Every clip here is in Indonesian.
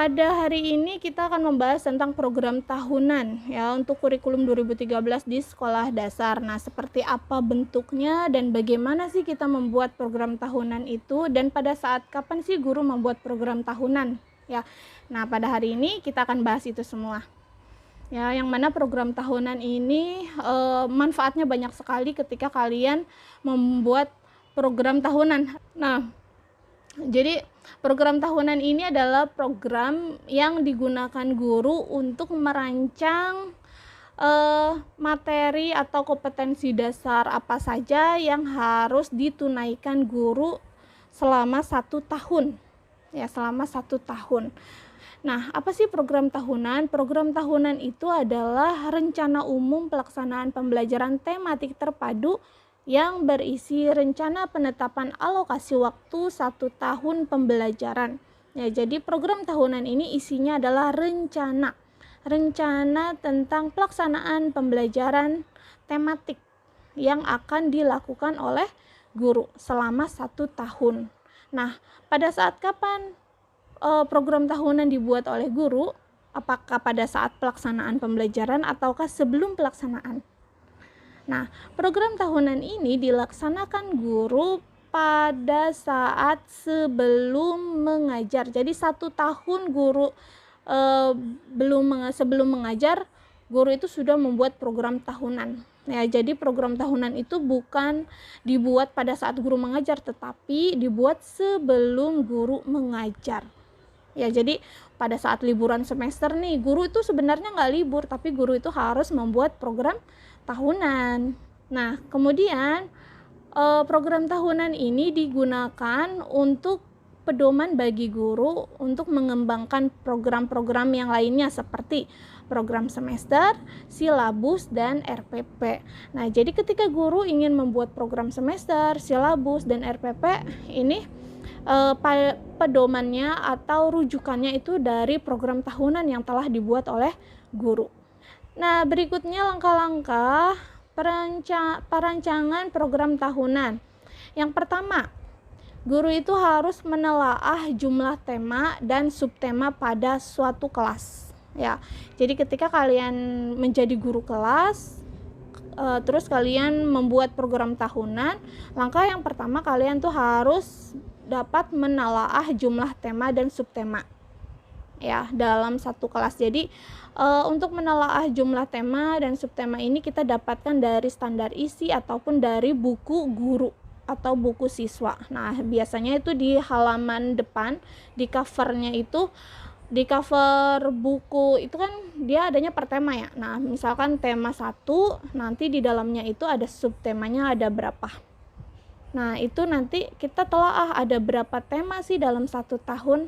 pada hari ini kita akan membahas tentang program tahunan ya untuk kurikulum 2013 di sekolah dasar. Nah, seperti apa bentuknya dan bagaimana sih kita membuat program tahunan itu, dan pada saat kapan sih guru membuat program tahunan ya. Nah, pada hari ini kita akan bahas itu semua. Ya, yang mana program tahunan ini manfaatnya banyak sekali ketika kalian membuat program tahunan. Nah, jadi program tahunan ini adalah program yang digunakan guru untuk merancang materi atau kompetensi dasar apa saja yang harus ditunaikan guru selama 1 tahun. Ya, selama 1 tahun. Nah, apa sih program tahunan? Program tahunan itu adalah rencana umum pelaksanaan pembelajaran tematik terpadu yang berisi rencana penetapan alokasi waktu 1 tahun pembelajaran. Ya, jadi program tahunan ini isinya adalah rencana tentang pelaksanaan pembelajaran tematik yang akan dilakukan oleh guru selama 1 tahun. Nah, pada saat kapan program tahunan dibuat oleh guru? Apakah pada saat pelaksanaan pembelajaran ataukah sebelum pelaksanaan? Nah, program tahunan ini dilaksanakan guru pada saat sebelum mengajar. Jadi 1 tahun guru sebelum mengajar, guru itu sudah membuat program tahunan. Ya, jadi program tahunan itu bukan dibuat pada saat guru mengajar, tetapi dibuat sebelum guru mengajar. Ya, jadi pada saat liburan semester nih, guru itu sebenarnya nggak libur, tapi guru itu harus membuat program tahunan. Nah, kemudian program tahunan ini digunakan untuk pedoman bagi guru untuk mengembangkan program-program yang lainnya seperti program semester, silabus, dan RPP. Nah, jadi ketika guru ingin membuat program semester, silabus, dan RPP, ini pedomannya atau rujukannya itu dari program tahunan yang telah dibuat oleh guru. Nah, berikutnya langkah-langkah perancangan program tahunan. Yang pertama, guru itu harus menelaah jumlah tema dan subtema pada suatu kelas. Ya, jadi ketika kalian menjadi guru kelas, terus kalian membuat program tahunan, langkah yang pertama kalian tuh harus dapat menelaah jumlah tema dan subtema ya dalam satu kelas. Jadi untuk menelaah jumlah tema dan subtema ini kita dapatkan dari standar isi ataupun dari buku guru atau buku siswa. Nah, biasanya itu di halaman depan, di covernya itu, di cover buku itu kan dia adanya per tema ya. Nah, misalkan tema 1, nanti di dalamnya itu ada subtemanya ada berapa. Nah, itu nanti kita telaah ada berapa tema sih dalam 1 tahun.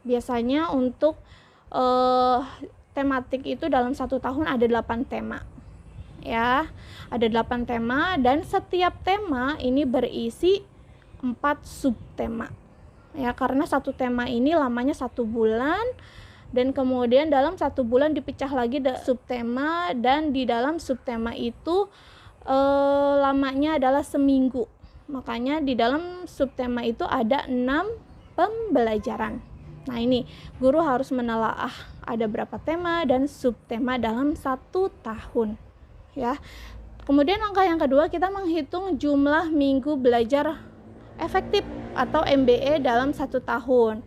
Biasanya untuk tematik itu dalam 1 tahun ada 8 tema. Ya, ada 8 tema dan setiap tema ini berisi 4 subtema. Ya, karena 1 tema ini lamanya 1 bulan dan kemudian dalam 1 bulan dipecah lagi subtema, dan di dalam subtema itu lamanya adalah seminggu. Makanya di dalam subtema itu ada 6 pembelajaran. Nah, ini guru harus menelaah ada berapa tema dan subtema dalam 1 tahun. Ya. Kemudian langkah yang kedua, kita menghitung jumlah minggu belajar efektif atau MBE dalam 1 tahun.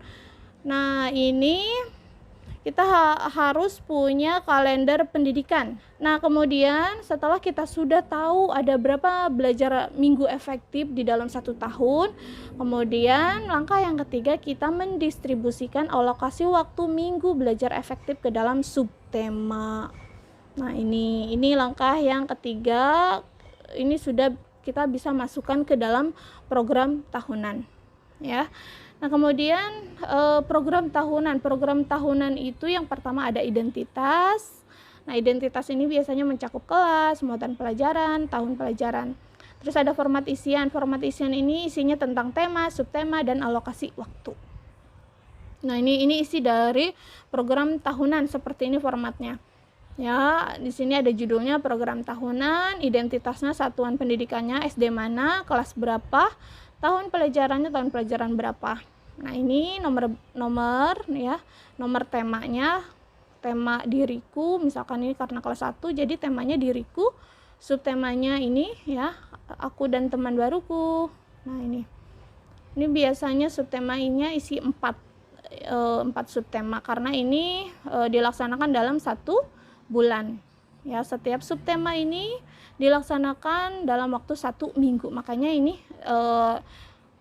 Nah, ini kita harus punya kalender pendidikan. Nah, kemudian setelah kita sudah tahu ada berapa belajar minggu efektif di dalam 1 tahun, kemudian langkah yang ketiga kita mendistribusikan alokasi waktu minggu belajar efektif ke dalam subtema. Nah, ini langkah yang ketiga, ini sudah kita bisa masukkan ke dalam program tahunan ya. Nah, kemudian program tahunan itu yang pertama ada identitas. Nah, identitas ini biasanya mencakup kelas, muatan pelajaran, tahun pelajaran. Terus ada format isian ini isinya tentang tema, subtema, dan alokasi waktu. Nah, ini isi dari program tahunan, seperti ini formatnya. Ya, di sini ada judulnya program tahunan, identitasnya satuan pendidikannya SD mana, kelas berapa, tahun pelajaran berapa. Nah, ini nomor ya, nomor temanya, tema diriku, misalkan ini karena kelas 1, jadi temanya diriku, subtemanya ini ya, aku dan teman baruku. Nah, ini biasanya subtemanya isi 4 subtema, karena ini dilaksanakan dalam 1 bulan. Ya, setiap subtema ini dilaksanakan dalam waktu 1 minggu. Makanya ini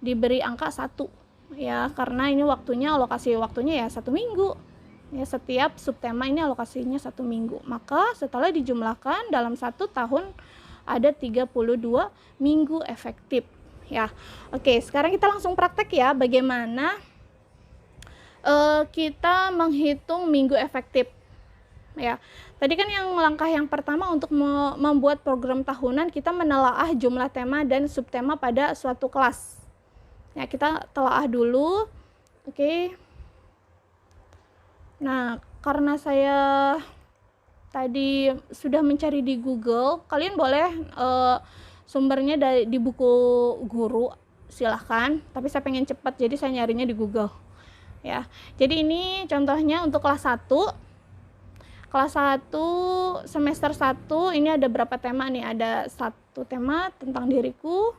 diberi angka 1 ya, karena ini alokasi waktunya ya 1 minggu. Ya, setiap subtema ini alokasinya 1 minggu. Maka setelah dijumlahkan dalam 1 tahun ada 32 minggu efektif. Ya, oke, sekarang kita langsung praktek ya, bagaimana kita menghitung minggu efektif. Ya, tadi kan langkah yang pertama untuk membuat program tahunan, kita menelaah jumlah tema dan subtema pada suatu kelas. Ya, kita telaah dulu. Oke. Nah, karena saya tadi sudah mencari di Google, kalian boleh sumbernya di buku guru, silahkan, tapi saya pengen cepat jadi saya nyarinya di Google ya. Jadi ini contohnya untuk kelas 1 semester 1, ini ada berapa tema nih? Ada 1 tema tentang diriku,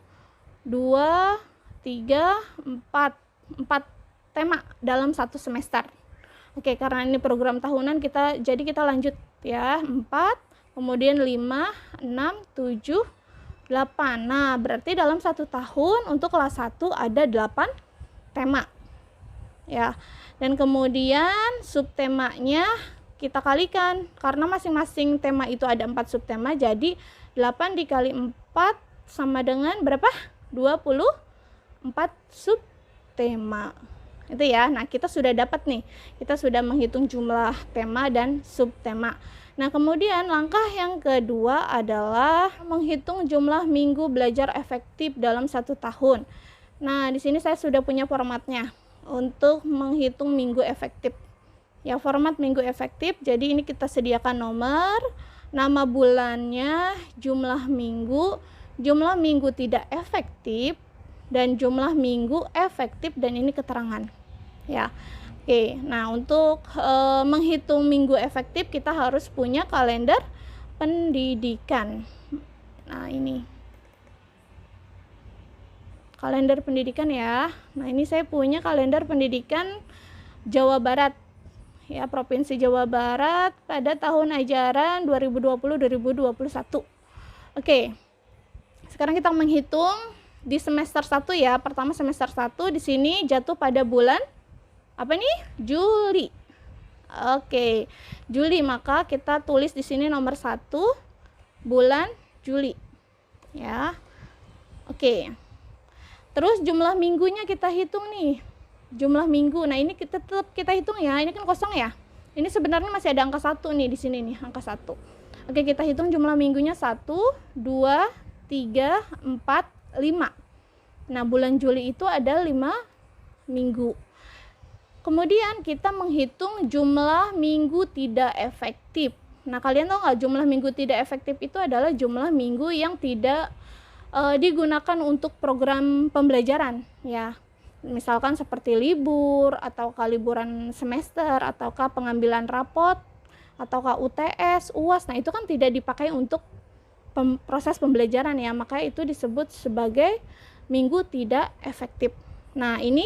2, 3, 4 tema dalam 1 semester. Oke, karena ini program tahunan, jadi kita lanjut ya, 4, kemudian 5, 6, 7, 8. Nah, berarti dalam 1 tahun untuk kelas 1 ada 8 tema. Ya. Dan kemudian subtemanya kita kalikan, karena masing-masing tema itu ada 4 subtema, jadi 8 dikali 4 sama dengan berapa? 24 subtema. Itu ya. Nah, kita sudah dapat nih. Kita sudah menghitung jumlah tema dan subtema. Nah, kemudian langkah yang kedua adalah menghitung jumlah minggu belajar efektif dalam 1 tahun. Nah, di sini saya sudah punya formatnya untuk menghitung minggu efektif. Ya, format minggu efektif. Jadi ini kita sediakan nomor, nama bulannya, jumlah minggu tidak efektif, dan jumlah minggu efektif, dan ini keterangan. Ya. Oke, nah untuk menghitung minggu efektif kita harus punya kalender pendidikan. Nah, ini kalender pendidikan ya. Nah, ini saya punya kalender pendidikan Jawa Barat ya, Provinsi Jawa Barat pada tahun ajaran 2020-2021. Oke. Sekarang kita menghitung di semester 1 ya. Pertama semester 1 di sini jatuh pada bulan apa nih? Juli. Oke, Juli, maka kita tulis di sini nomor 1 bulan Juli. Ya. Oke. Terus jumlah minggunya kita hitung nih. Jumlah minggu. Nah, ini tetap kita hitung ya. Ini kan kosong ya. Ini sebenarnya masih ada angka 1 nih di sini nih, angka 1. Oke, kita hitung jumlah minggunya 1, 2, 3, 4, 5. Nah, bulan Juli itu ada 5 minggu. Kemudian kita menghitung jumlah minggu tidak efektif. Nah, kalian tahu nggak, jumlah minggu tidak efektif itu adalah jumlah minggu yang tidak digunakan untuk program pembelajaran ya. Misalkan seperti libur, ataukah liburan semester, ataukah pengambilan rapot, ataukah UTS, UAS. Nah, itu kan tidak dipakai untuk proses pembelajaran ya, maka itu disebut sebagai minggu tidak efektif. Nah, ini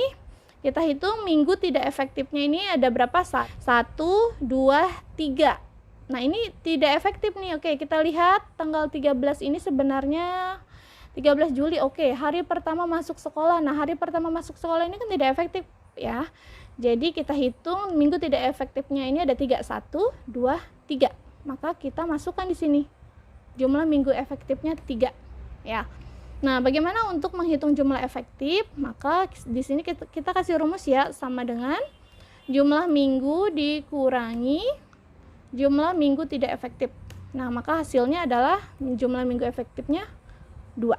kita hitung minggu tidak efektifnya ini ada berapa? 1, 2, 3. Nah, ini tidak efektif nih. Oke, kita lihat tanggal 13 ini sebenarnya 13 Juli. Oke, hari pertama masuk sekolah. Nah, hari pertama masuk sekolah ini kan tidak efektif ya. Jadi kita hitung minggu tidak efektifnya ini ada 3, 1, 2, 3. Maka kita masukkan di sini jumlah minggu efektifnya 3 ya. Nah, bagaimana untuk menghitung jumlah efektif? Maka di sini kita kasih rumus ya, sama dengan jumlah minggu dikurangi jumlah minggu tidak efektif. Nah, maka hasilnya adalah jumlah minggu efektifnya 2.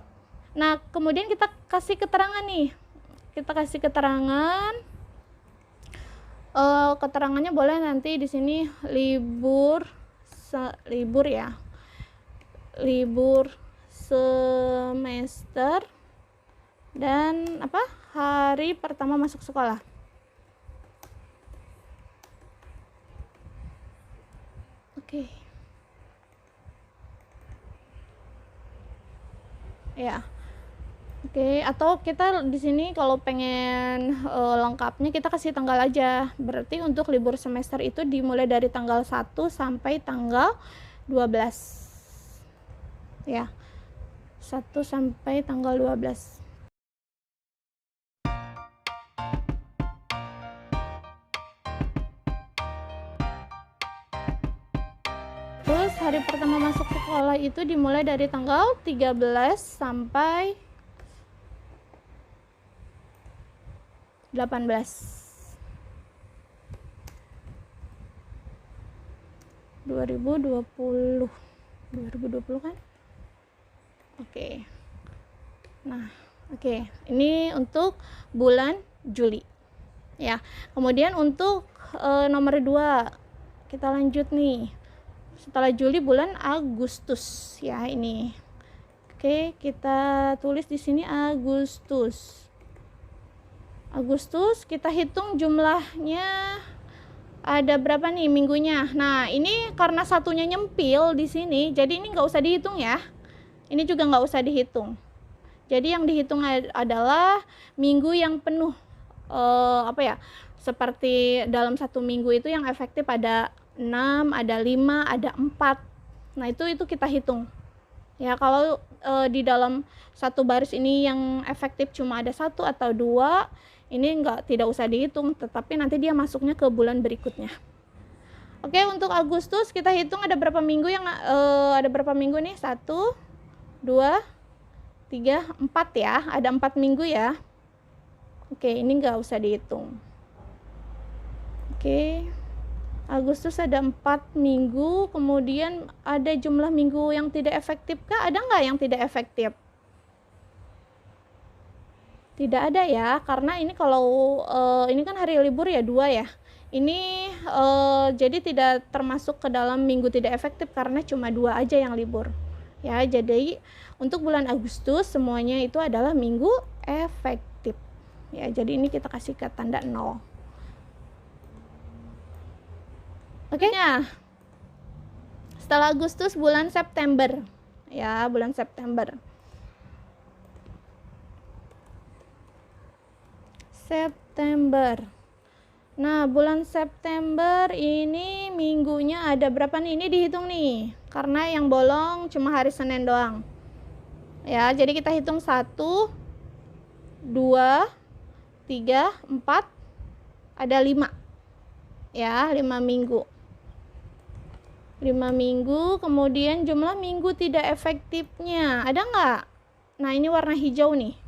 Nah, kemudian kita kasih keterangan nih. Kita kasih keterangan. Keterangannya boleh nanti di sini libur ya. Libur semester dan hari pertama masuk sekolah. Oke. Ya. Oke, atau kita di sini kalau pengen lengkapnya kita kasih tanggal aja. Berarti untuk libur semester itu dimulai dari tanggal 1 sampai tanggal 12. Ya. 1 sampai tanggal 12. Terus hari pertama masuk sekolah itu dimulai dari tanggal 13 sampai 18. 2020 kan? Oke. Nah, oke. Ini untuk bulan Juli. Ya. Kemudian untuk nomor 2 kita lanjut nih. Setelah Juli bulan Agustus ya ini. Oke, kita tulis di sini Agustus. Agustus kita hitung jumlahnya ada berapa nih minggunya. Nah, ini karena satunya nyempil di sini, jadi ini nggak usah dihitung ya. Ini juga nggak usah dihitung. Jadi yang dihitung adalah minggu yang penuh. Seperti dalam satu minggu itu yang efektif ada 6, ada 5, ada 4. Nah, itu kita hitung. Ya, kalau di dalam satu baris ini yang efektif cuma ada 1 atau 2, ini tidak usah dihitung, tetapi nanti dia masuknya ke bulan berikutnya. Oke, untuk Agustus kita hitung ada berapa minggu ada berapa minggu nih? 1, 2, 3, 4 ya. Ada 4 minggu ya. Oke, ini nggak usah dihitung. Oke. Agustus ada 4 minggu, kemudian ada jumlah minggu yang tidak efektif kah? Ada nggak yang tidak efektif? Tidak ada ya, karena ini kalau ini kan hari libur ya 2 ya. Ini jadi tidak termasuk ke dalam minggu tidak efektif karena cuma 2 aja yang libur. Ya, jadi untuk bulan Agustus semuanya itu adalah minggu efektif. Ya, jadi ini kita kasih ke tanda 0. Oke, nah. Setelah Agustus bulan September. Ya, bulan September. Nah, bulan September ini minggunya ada berapa nih? Ini dihitung nih, karena yang bolong cuma hari Senin doang. Ya, jadi kita hitung 1, 2, 3, 4, ada 5. Ya, 5 minggu. 5 minggu, kemudian jumlah minggu tidak efektifnya. Ada nggak? Nah, ini warna hijau nih.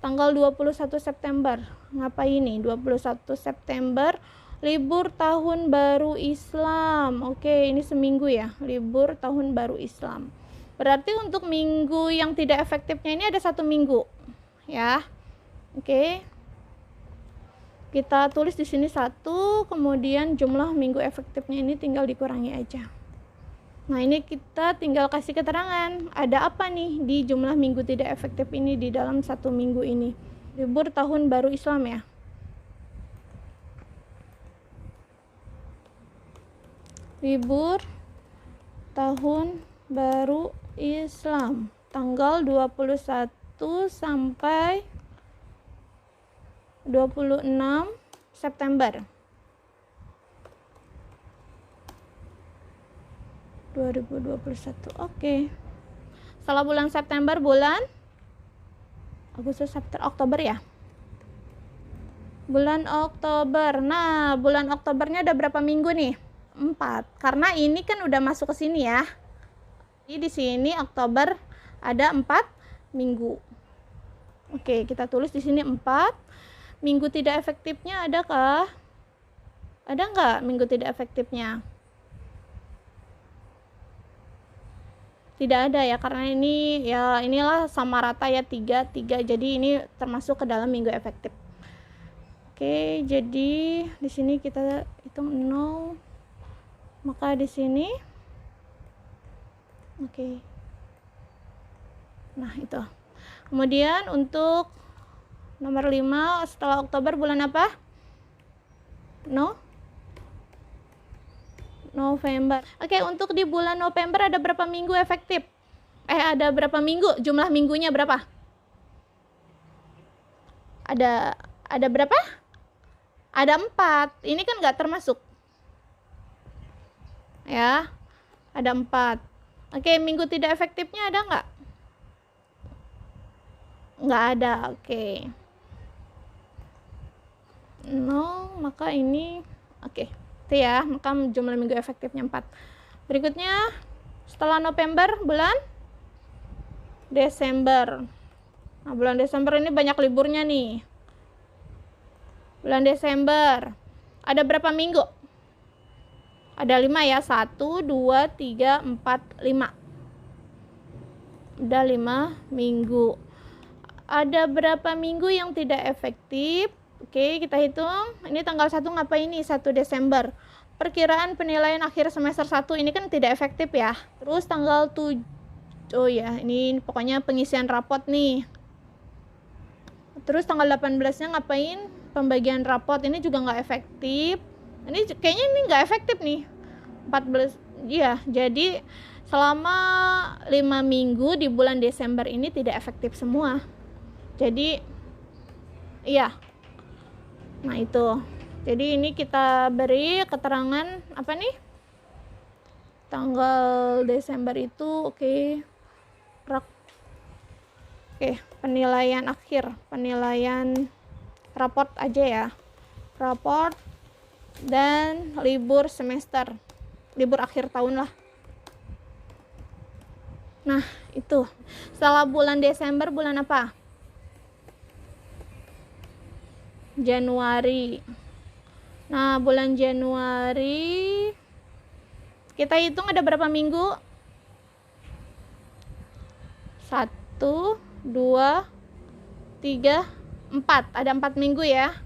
Tanggal 21 September. Ngapain nih? 21 September libur tahun baru Islam. Oke, ini seminggu ya, libur tahun baru Islam. Berarti untuk minggu yang tidak efektifnya ini ada 1 minggu. Ya. Oke. Kita tulis di sini 1, kemudian jumlah minggu efektifnya ini tinggal dikurangi aja. Nah, ini kita tinggal kasih keterangan ada apa nih di jumlah minggu tidak efektif ini di dalam 1 minggu ini. Libur tahun baru Islam ya. Libur tahun baru Islam tanggal 21 sampai 26 September 2021. Oke. Setelah bulan September bulan Agustus, September, Oktober ya. Bulan Oktober. Nah, bulan Oktobernya ada berapa minggu nih? 4. Karena ini kan udah masuk ke sini ya. Jadi di sini Oktober ada 4 minggu. Oke, kita tulis di sini 4. Minggu tidak efektifnya adakah? Ada nggak minggu tidak efektifnya? Tidak ada ya, karena ini ya inilah sama rata ya 3, jadi ini termasuk ke dalam minggu efektif. Oke, jadi di sini kita hitung 0, maka di sini nah itu. Kemudian untuk Nomor 5 setelah Oktober bulan apa? November. Oke, untuk di bulan November ada berapa minggu efektif? Ada berapa minggu? Jumlah minggunya berapa? Ada berapa? Ada 4. Ini kan nggak termasuk. Ya, ada 4. Oke, minggu tidak efektifnya ada nggak? Nggak ada. Oke. Maka ini oke. Itu ya, maka jumlah minggu efektifnya 4. Berikutnya, setelah November, bulan Desember. Nah, bulan Desember ini banyak liburnya nih. Bulan Desember. Ada berapa minggu? Ada 5 ya. 1, 2, 3, 4, 5. Ada 5 minggu. Ada berapa minggu yang tidak efektif? Oke, kita hitung. Ini tanggal 1 ngapain nih? 1 Desember. Perkiraan penilaian akhir semester 1 ini kan tidak efektif ya. Terus tanggal 7. Oh ya, ini pokoknya pengisian rapot nih. Terus tanggal 18-nya ngapain? Pembagian rapot. Ini juga nggak efektif. Ini kayaknya ini nggak efektif nih. 14. Iya, jadi selama 5 minggu di bulan Desember ini tidak efektif semua. Jadi iya. Nah, itu. Jadi ini kita beri keterangan apa nih? Tanggal Desember itu oke, penilaian akhir, penilaian raport aja ya. Raport dan libur semester. Libur akhir tahun lah. Nah, itu. Setelah bulan Desember bulan apa? Januari. Nah, bulan Januari kita hitung ada berapa minggu? 1, 2, 3, 4. Ada 4 minggu ya.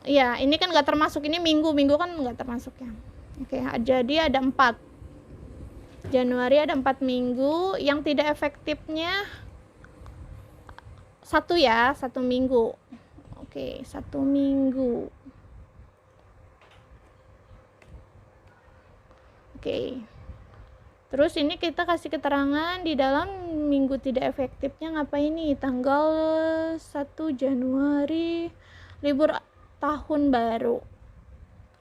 Iya, ini kan nggak termasuk. Ini minggu kan nggak termasuk ya. Oke, jadi ada 4. Januari ada 4 minggu. Yang tidak efektifnya 1 ya, 1 minggu. Oke, 1 minggu. Oke. Terus ini kita kasih keterangan di dalam minggu tidak efektifnya ngapain nih? Tanggal 1 Januari libur tahun baru.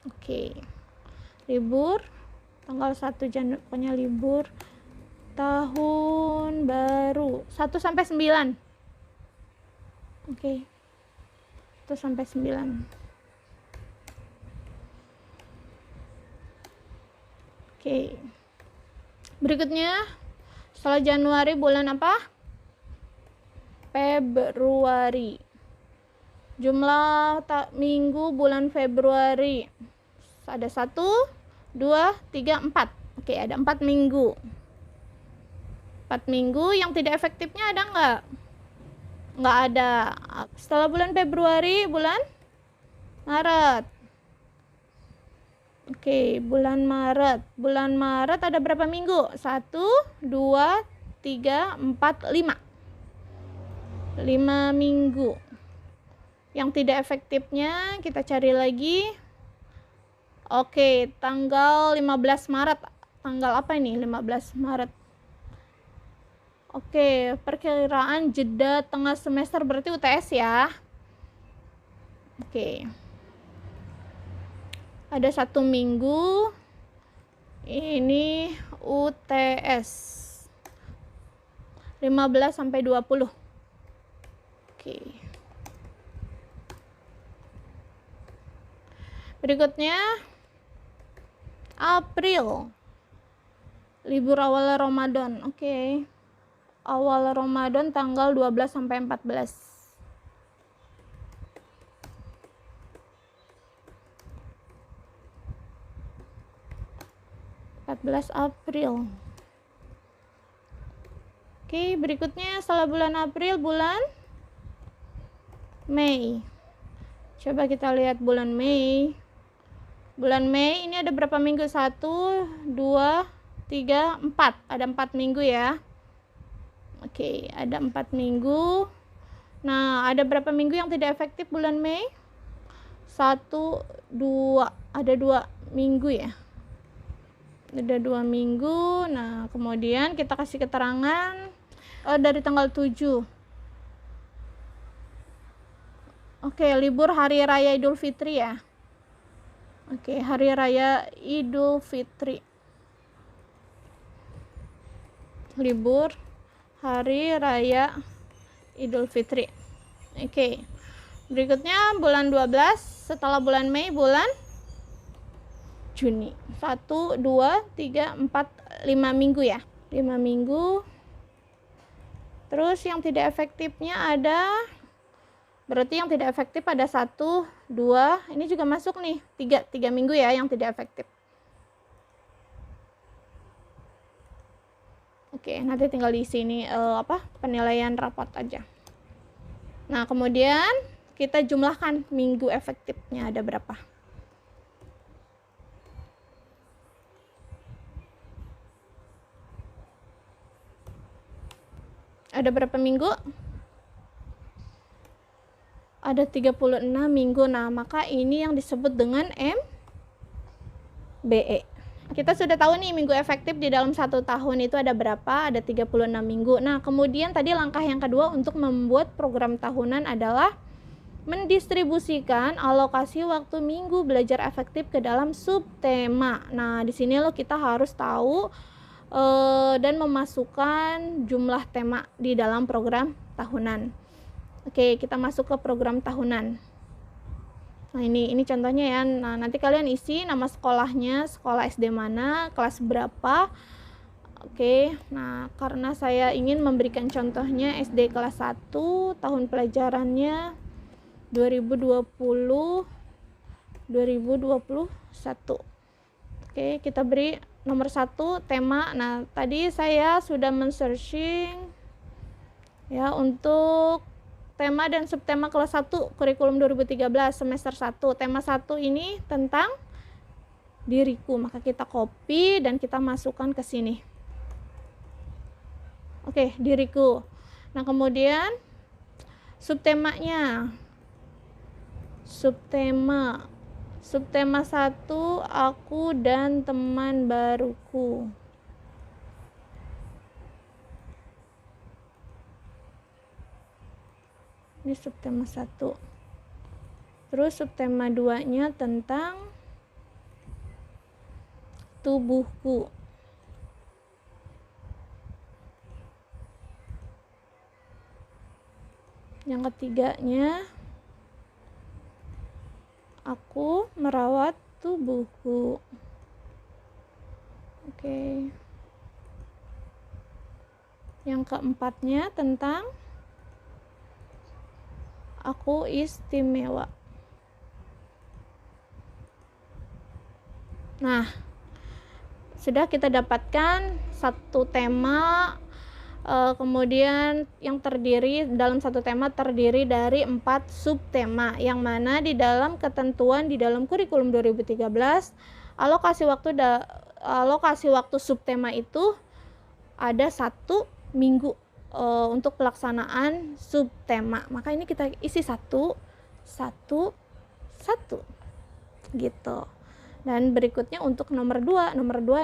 Oke. Libur tanggal 1 Januari, pokoknya libur tahun baru 1 sampai 9. Oke. 1 sampai 9. Oke. Berikutnya setelah Januari bulan apa? Februari. Jumlah minggu bulan Februari ada 1, 2, 3, 4. Oke, ada 4 minggu. 4 minggu. Yang tidak efektifnya ada nggak? Nggak ada. Setelah bulan Februari bulan Maret. Oke, bulan Maret. Bulan Maret ada berapa minggu? 1, 2, 3, 4, 5. 5 minggu. Yang tidak efektifnya kita cari lagi. Oke, tanggal 15 Maret. Tanggal apa ini? 15 Maret. Oke, perkiraan jeda tengah semester berarti UTS ya. Oke. Ada 1 minggu. Ini UTS. 15 sampai 20. Oke. Berikutnya April. Libur awal Ramadan. Oke. Awal Ramadan tanggal 12 sampai 14. 14 April. Oke, berikutnya setelah bulan April bulan Mei. Coba kita lihat bulan Mei. Bulan Mei ini ada berapa minggu? 1, 2, 3, 4. Ada 4 minggu ya. Oke, ada 4 minggu. Nah, ada berapa minggu yang tidak efektif bulan Mei? 1, 2, ada 2 minggu ya. Ada 2 minggu. Nah, kemudian kita kasih keterangan dari tanggal 7. Oke, libur hari raya Idul Fitri ya. Oke, hari raya Idul Fitri. Libur hari raya Idul Fitri. Oke. Berikutnya bulan 12, setelah bulan Mei bulan Juni. 1, 2, 3, 4, 5 minggu ya. 5 minggu. Terus yang tidak efektifnya ada, berarti yang tidak efektif ada 1, 2, ini juga masuk nih, 3 minggu ya yang tidak efektif. Oke, nanti tinggal di sini penilaian rapot aja. Nah, kemudian kita jumlahkan minggu efektifnya ada berapa. Ada berapa minggu? Ada 36 minggu. Nah, maka ini yang disebut dengan MBE. Kita sudah tahu nih minggu efektif di dalam 1 tahun itu ada berapa? Ada 36 minggu. Nah, kemudian tadi langkah yang kedua untuk membuat program tahunan adalah mendistribusikan alokasi waktu minggu belajar efektif ke dalam subtema. Nah, di sini kita harus tahu dan memasukkan jumlah tema di dalam program tahunan. Oke, kita masuk ke program tahunan. Nah, ini contohnya ya. Nah, nanti kalian isi nama sekolahnya, sekolah SD mana, kelas berapa. Oke, nah karena saya ingin memberikan contohnya SD kelas 1, tahun pelajarannya 2020-2021. Oke, kita beri nomor 1 tema. Nah, tadi saya sudah men-searching ya untuk tema dan subtema kelas 1 kurikulum 2013 semester 1. Tema 1 ini tentang diriku, maka kita copy dan kita masukkan ke sini. Oke, diriku. Nah, kemudian subtemanya. Subtema 1, aku dan teman baruku. Ini subtema 1. Terus subtema 2-nya tentang tubuhku. Yang ketiganya, aku merawat tubuhku. Oke. Yang keempatnya tentang aku istimewa. Nah, sudah kita dapatkan 1 tema, kemudian yang terdiri dalam 1 tema terdiri dari 4 subtema, yang mana di dalam ketentuan di dalam kurikulum 2013 alokasi waktu subtema itu ada 1 minggu untuk pelaksanaan subtema. Maka ini kita isi 1 gitu. Dan berikutnya untuk nomor 2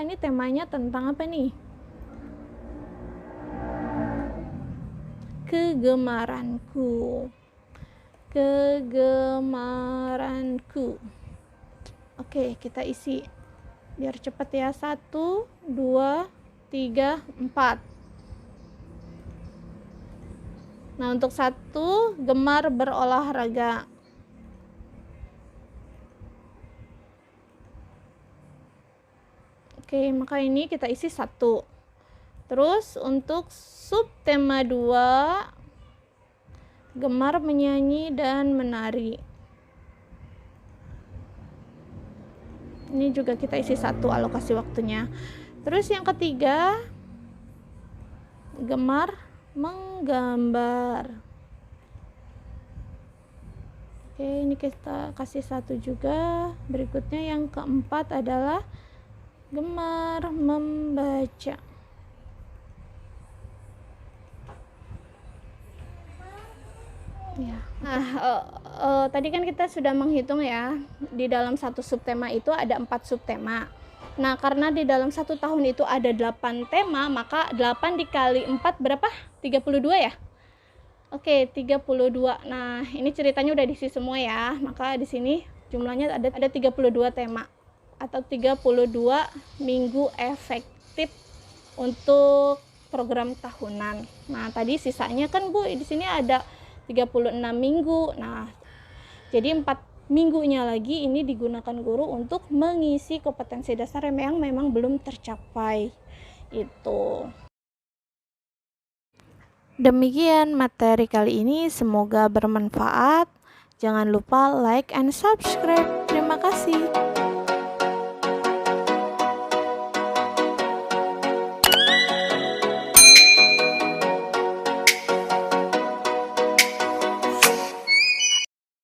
ini temanya tentang apa nih? Kegemaranku. Oke, kita isi biar cepat ya. 1, 2, 3, 4. Nah, untuk 1, gemar berolahraga. Oke, maka ini kita isi 1. Terus untuk subtema 2, gemar menyanyi dan menari. Ini juga kita isi 1 alokasi waktunya. Terus yang ketiga, gemar menggambar. Oke, ini kita kasih 1 juga. Berikutnya yang keempat adalah gemar membaca. Ya. Nah, tadi kan kita sudah menghitung ya, di dalam satu subtema itu ada 4 subtema. Nah, karena di dalam 1 tahun itu ada 8 tema, maka 8 dikali 4 berapa? 32 ya? Oke, 32. Nah, ini ceritanya udah diisi semua ya. Maka di sini jumlahnya ada 32 tema atau 32 minggu efektif untuk program tahunan. Nah, tadi sisanya kan Bu, di sini ada 36 minggu. Nah, jadi 4 minggunya lagi ini digunakan guru untuk mengisi kompetensi dasar yang memang belum tercapai. Itu. Demikian materi kali ini, semoga bermanfaat. Jangan lupa like and subscribe. Terima kasih.